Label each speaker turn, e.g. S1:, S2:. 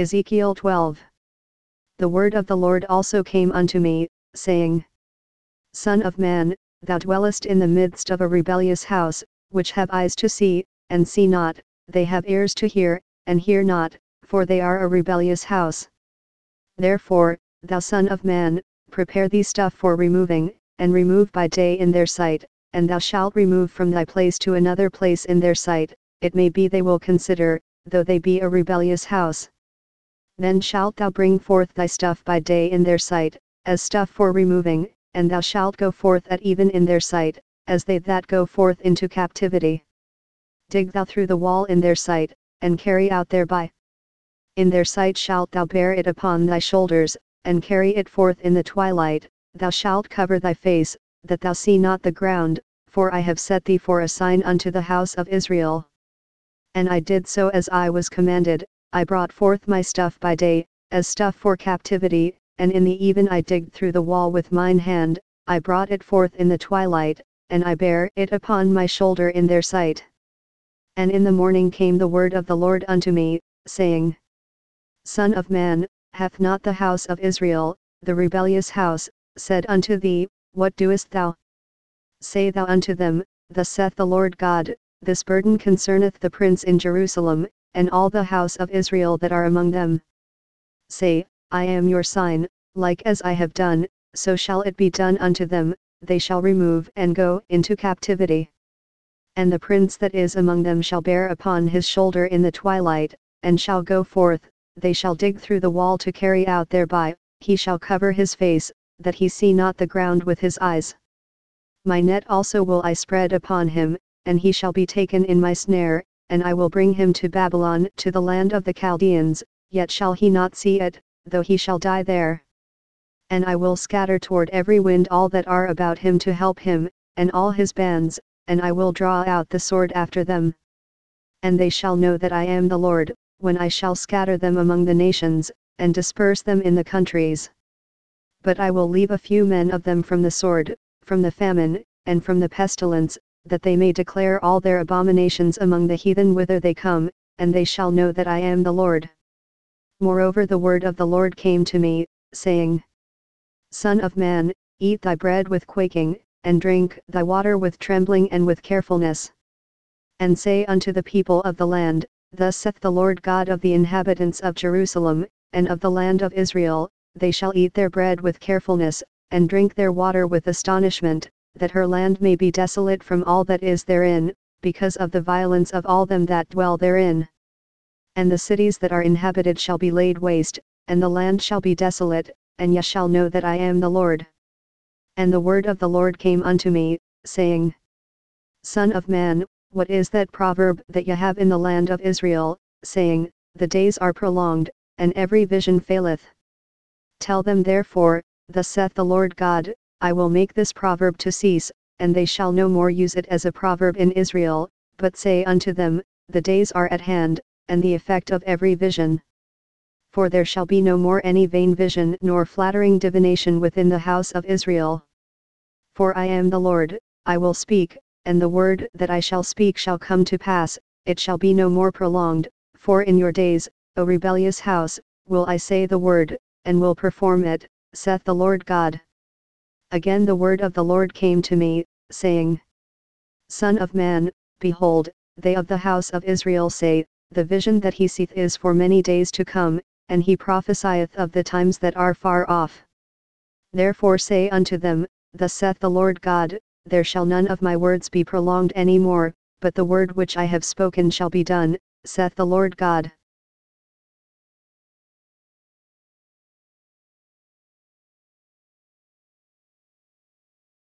S1: Ezekiel 12. The word of the Lord also came unto me, saying, Son of man, thou dwellest in the midst of a rebellious house, which have eyes to see, and see not, they have ears to hear, and hear not, for they are a rebellious house. Therefore, thou son of man, prepare thee stuff for removing, and remove by day in their sight, and thou shalt remove from thy place to another place in their sight, it may be they will consider, though they be a rebellious house. Then shalt thou bring forth thy stuff by day in their sight, as stuff for removing, and thou shalt go forth at even in their sight, as they that go forth into captivity. Dig thou through the wall in their sight, and carry out thereby. In their sight shalt thou bear it upon thy shoulders, and carry it forth in the twilight, thou shalt cover thy face, that thou see not the ground, for I have set thee for a sign unto the house of Israel. And I did so as I was commanded, I brought forth my stuff by day, as stuff for captivity, and in the even I digged through the wall with mine hand, I brought it forth in the twilight, and I bare it upon my shoulder in their sight. And in the morning came the word of the Lord unto me, saying, Son of man, hath not the house of Israel, the rebellious house, said unto thee, What doest thou? Say thou unto them, Thus saith the Lord God, This burden concerneth the prince in Jerusalem, and all the house of Israel that are among them. Say, I am your sign, like as I have done, so shall it be done unto them, they shall remove and go into captivity. And the prince that is among them shall bear upon his shoulder in the twilight, and shall go forth, they shall dig through the wall to carry out thereby, he shall cover his face, that he see not the ground with his eyes. My net also will I spread upon him, and he shall be taken in my snare, and I will bring him to Babylon to the land of the Chaldeans, yet shall he not see it, though he shall die there. And I will scatter toward every wind all that are about him to help him, and all his bands, and I will draw out the sword after them. And they shall know that I am the Lord, when I shall scatter them among the nations, and disperse them in the countries. But I will leave a few men of them from the sword, from the famine, and from the pestilence, that they may declare all their abominations among the heathen whither they come, and they shall know that I am the Lord. Moreover the word of the Lord came to me, saying, Son of man, eat thy bread with quaking, and drink thy water with trembling and with carefulness. And say unto the people of the land, Thus saith the Lord God of the inhabitants of Jerusalem, and of the land of Israel, they shall eat their bread with carefulness, and drink their water with astonishment, that her land may be desolate from all that is therein, because of the violence of all them that dwell therein. And the cities that are inhabited shall be laid waste, and the land shall be desolate, and ye shall know that I am the Lord. And the word of the Lord came unto me, saying, Son of man, what is that proverb that ye have in the land of Israel, saying, The days are prolonged, and every vision faileth? Tell them therefore, Thus saith the Lord God, I will make this proverb to cease, and they shall no more use it as a proverb in Israel, but say unto them, The days are at hand, and the effect of every vision. For there shall be no more any vain vision nor flattering divination within the house of Israel. For I am the Lord, I will speak, and the word that I shall speak shall come to pass, it shall be no more prolonged, for in your days, O rebellious house, will I say the word, and will perform it, saith the Lord God. Again the word of the Lord came to me, saying, Son of man, behold, they of the house of Israel say, The vision that he seeth is for many days to come, and he prophesieth of the times that are far off. Therefore say unto them, Thus saith the Lord God, There shall none of my words be prolonged any more, but the word which I have spoken shall be done, saith the Lord God.